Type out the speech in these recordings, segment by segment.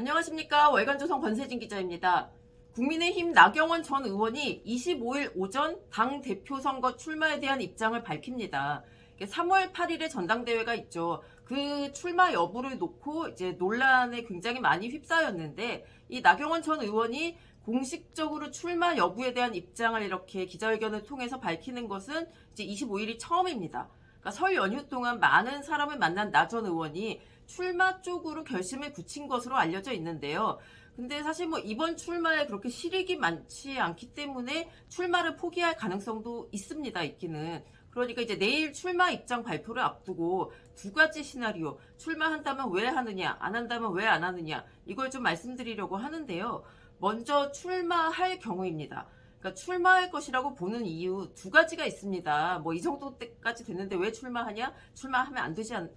안녕하십니까. 월간조선 권세진 기자입니다. 국민의힘 나경원 전 의원이 25일 오전 당 대표 선거 출마에 대한 입장을 밝힙니다. 3월 8일에 전당대회가 있죠. 그 출마 여부를 놓고 이제 논란에 굉장히 많이 휩싸였는데, 이 나경원 전 의원이 공식적으로 출마 여부에 대한 입장을 이렇게 기자회견을 통해서 밝히는 것은 이제 25일이 처음입니다. 그러니까 설 연휴 동안 많은 사람을 만난 나 전 의원이 출마 쪽으로 결심을 굳힌 것으로 알려져 있는데요. 근데 사실 뭐 이번 출마에 그렇게 실익이 많지 않기 때문에 출마를 포기할 가능성도 있습니다. 있기는. 그러니까 이제 내일 출마 입장 발표를 앞두고 두 가지 시나리오, 출마한다면 왜 하느냐, 안 한다면 왜 안 하느냐, 이걸 좀 말씀드리려고 하는데요. 먼저 출마할 경우입니다. 그러니까 출마할 것이라고 보는 이유 두 가지가 있습니다. 뭐 이 정도 때까지 됐는데 왜 출마하냐? 출마하면 안 되지 안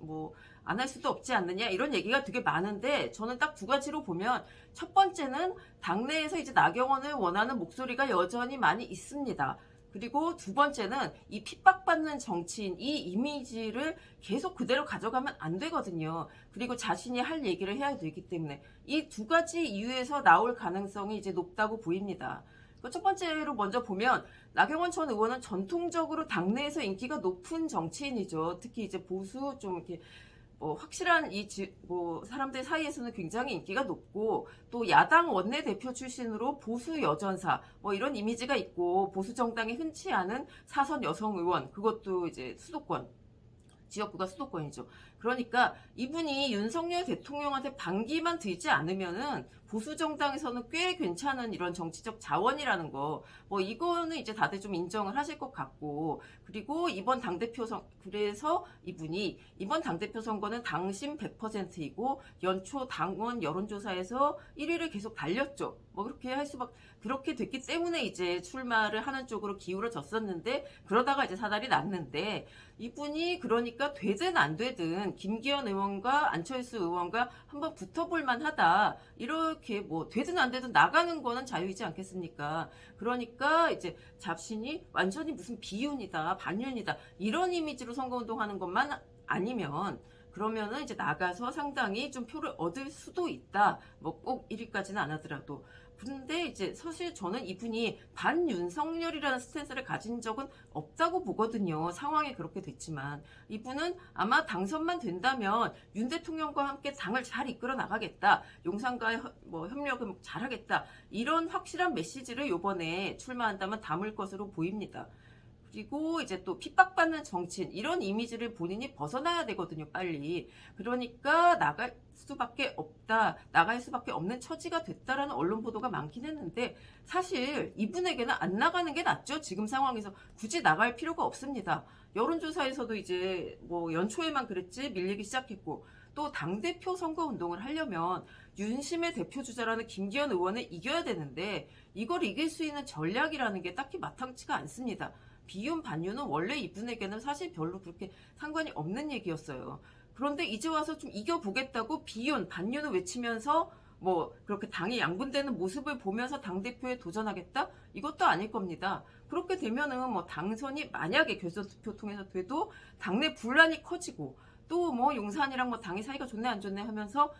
할 수도 없지 않느냐? 이런 얘기가 되게 많은데 저는 딱 두 가지로 보면 첫 번째는 당내에서 이제 나경원을 원하는 목소리가 여전히 많이 있습니다. 그리고 두 번째는 이 핍박받는 정치인 이 이미지를 계속 그대로 가져가면 안 되거든요. 그리고 자신이 할 얘기를 해야 되기 때문에 이 두 가지 이유에서 나올 가능성이 이제 높다고 보입니다. 첫 번째로 먼저 보면 나경원 전 의원은 전통적으로 당내에서 인기가 높은 정치인이죠. 특히 이제 보수 좀 이렇게 확실한 사람들 사이에서는 굉장히 인기가 높고 또 야당 원내대표 출신으로 보수 여전사 이런 이미지가 있고 보수 정당에 흔치 않은 사선 여성 의원 그것도 이제 수도권 지역구가 수도권이죠. 그러니까 이분이 윤석열 대통령한테 반기만 들지 않으면은 보수 정당에서는 꽤 괜찮은 이런 정치적 자원이라는 거, 이거는 이제 다들 좀 인정을 하실 것 같고, 그리고 이번 당대표 그래서 이분이 이번 당대표 선거는 당심 100%이고 연초 당원 여론조사에서 1위를 계속 달렸죠. 그렇게 됐기 때문에 이제 출마를 하는 쪽으로 기울어졌었는데, 그러다가 이제 사달이 났는데, 이분이 그러니까 되든 안 되든 김기현 의원과 안철수 의원과 한번 붙어볼 만하다. 이렇게 되든 안 되든 나가는 거는 자유이지 않겠습니까? 그러니까 이제 자신이 완전히 무슨 비윤이다, 반윤이다 이런 이미지로 선거운동하는 것만 아니면 그러면은 이제 나가서 상당히 좀 표를 얻을 수도 있다. 꼭 1위까지는 안 하더라도. 근데 이제 사실 저는 이분이 반윤석열이라는 스탠스를 가진 적은 없다고 보거든요. 상황이 그렇게 됐지만. 이분은 아마 당선만 된다면 윤 대통령과 함께 당을 잘 이끌어 나가겠다. 용산과의 협력을 잘하겠다. 이런 확실한 메시지를 이번에 출마한다면 담을 것으로 보입니다. 그리고 이제 또 핍박받는 정치인 이런 이미지를 본인이 벗어나야 되거든요. 빨리. 그러니까 나갈 수밖에 없는 처지가 됐다라는 언론 보도가 많긴 했는데 사실 이분에게는 안 나가는 게 낫죠. 지금 상황에서 굳이 나갈 필요가 없습니다. 여론조사에서도 이제 연초에만 그랬지 밀리기 시작했고 또 당대표 선거운동을 하려면 윤심의 대표주자라는 김기현 의원을 이겨야 되는데 이걸 이길 수 있는 전략이라는 게 딱히 마땅치가 않습니다. 비윤, 반윤은 원래 이분에게는 사실 별로 그렇게 상관이 없는 얘기였어요. 그런데 이제 와서 좀 이겨보겠다고 비윤, 반윤을 외치면서 그렇게 당이 양분되는 모습을 보면서 당대표에 도전하겠다? 이것도 아닐 겁니다. 그렇게 되면은 당선이 만약에 결선투표 통해서 돼도 당내 분란이 커지고 또 용산이랑 당의 사이가 좋네 안 좋네 하면서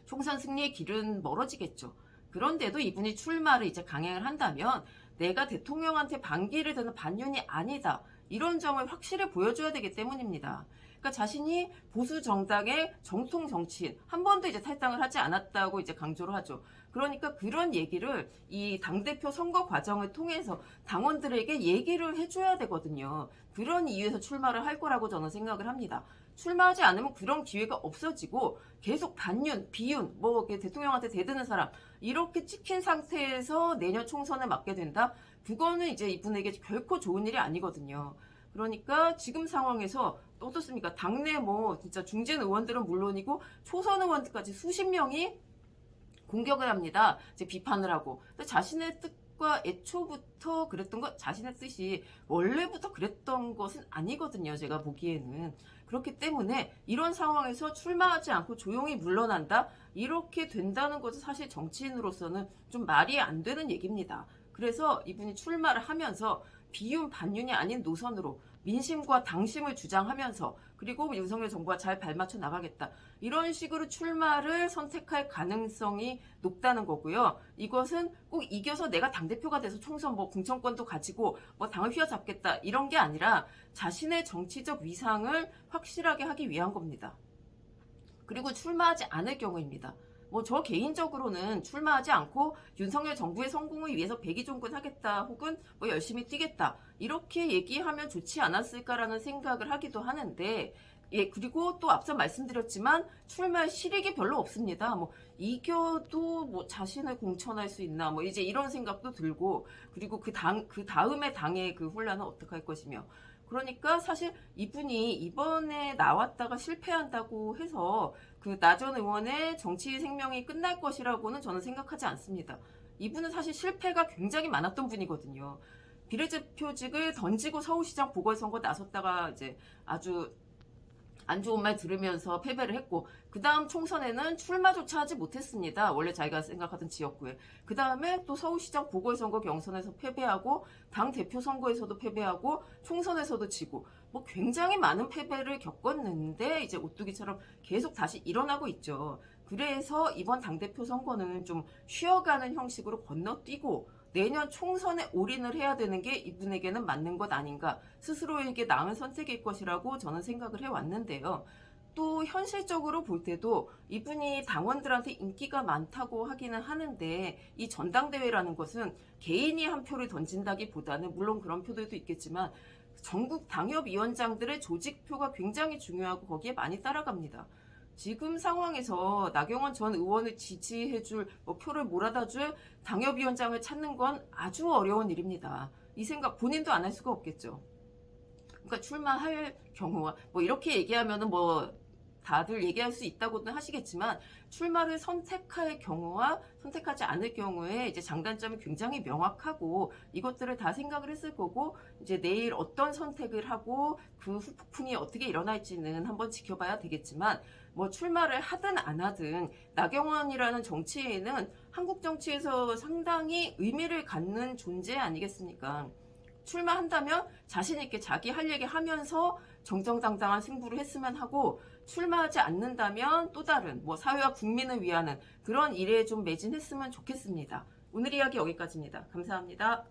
총선 승리의 길은 멀어지겠죠. 그런데도 이분이 출마를 이제 강행을 한다면 내가 대통령한테 반기를 드는 반윤이 아니다. 이런 점을 확실히 보여줘야 되기 때문입니다. 그러니까 자신이 보수 정당의 정통 정치인, 한 번도 이제 탈당을 하지 않았다고 이제 강조를 하죠. 그러니까 그런 얘기를 이 당대표 선거 과정을 통해서 당원들에게 얘기를 해줘야 되거든요. 그런 이유에서 출마를 할 거라고 저는 생각을 합니다. 출마하지 않으면 그런 기회가 없어지고 계속 반윤, 비윤, 대통령한테 대드는 사람 이렇게 찍힌 상태에서 내년 총선을 맞게 된다? 그거는 이제 이분에게 결코 좋은 일이 아니거든요. 그러니까 지금 상황에서 어떻습니까? 당내 진짜 중진 의원들은 물론이고 초선 의원들까지 수십 명이 공격을 합니다. 이제 비판을 하고. 근데 자신의 뜻과 애초부터 그랬던 것, 자신의 뜻이 원래부터 그랬던 것은 아니거든요. 제가 보기에는. 그렇기 때문에 이런 상황에서 출마하지 않고 조용히 물러난다? 이렇게 된다는 것은 사실 정치인으로서는 좀 말이 안 되는 얘기입니다. 그래서 이분이 출마를 하면서 비윤, 반윤이 아닌 노선으로 민심과 당심을 주장하면서 그리고 윤석열 정부와 잘 발맞춰 나가겠다. 이런 식으로 출마를 선택할 가능성이 높다는 거고요. 이것은 꼭 이겨서 내가 당대표가 돼서 총선 뭐 공천권도 가지고 뭐 당을 휘어잡겠다 이런 게 아니라 자신의 정치적 위상을 확실하게 하기 위한 겁니다. 그리고 출마하지 않을 경우입니다. 뭐 저 개인적으로는 출마하지 않고 윤석열 정부의 성공을 위해서 백의종군하겠다 혹은 뭐 열심히 뛰겠다 이렇게 얘기하면 좋지 않았을까라는 생각을 하기도 하는데 예, 그리고 또 앞서 말씀드렸지만 출마할 실익이 별로 없습니다. 뭐 이겨도 뭐 자신을 공천할 수 있나 뭐 이제 이런 생각도 들고 그리고 그 다음에 당의 그 혼란은 어떻게 할 것이며 그러니까 사실 이분이 이번에 나왔다가 실패한다고 해서 그 나 전 의원의 정치 생명이 끝날 것이라고는 저는 생각하지 않습니다. 이분은 사실 실패가 굉장히 많았던 분이거든요. 비례대표직을 던지고 서울시장 보궐선거 나섰다가 이제 아주 안 좋은 말 들으면서 패배를 했고 그 다음 총선에는 출마조차 하지 못했습니다. 원래 자기가 생각하던 지역구에. 그 다음에 또 서울시장 보궐선거 경선에서 패배하고 당대표 선거에서도 패배하고 총선에서도 지고 뭐 굉장히 많은 패배를 겪었는데 이제 오뚜기처럼 계속 다시 일어나고 있죠. 그래서 이번 당대표 선거는 좀 쉬어가는 형식으로 건너뛰고 내년 총선에 올인을 해야 되는 게 이분에게는 맞는 것 아닌가 스스로에게 나은 선택일 것이라고 저는 생각을 해왔는데요. 또 현실적으로 볼 때도 이분이 당원들한테 인기가 많다고 하기는 하는데 이 전당대회라는 것은 개인이 한 표를 던진다기보다는 물론 그런 표들도 있겠지만 전국 당협위원장들의 조직표가 굉장히 중요하고 거기에 많이 따라갑니다. 지금 상황에서 나경원 전 의원을 지지해줄 표를 몰아다줄 당협위원장을 찾는 건 아주 어려운 일입니다. 이 생각 본인도 안 할 수가 없겠죠. 그러니까 출마할 경우와 뭐 이렇게 얘기하면은 뭐 다들 얘기할 수 있다고는 하시겠지만 출마를 선택할 경우와 선택하지 않을 경우에 이제 장단점이 굉장히 명확하고 이것들을 다 생각을 했을 거고 이제 내일 어떤 선택을 하고 그 후폭풍이 어떻게 일어날지는 한번 지켜봐야 되겠지만 뭐 출마를 하든 안 하든 나경원이라는 정치인은 한국 정치에서 상당히 의미를 갖는 존재 아니겠습니까? 출마한다면 자신 있게 자기 할 얘기 하면서 정정당당한 승부를 했으면 하고 출마하지 않는다면 또 다른 뭐 사회와 국민을 위하는 그런 일에 좀 매진했으면 좋겠습니다. 오늘 이야기 여기까지입니다. 감사합니다.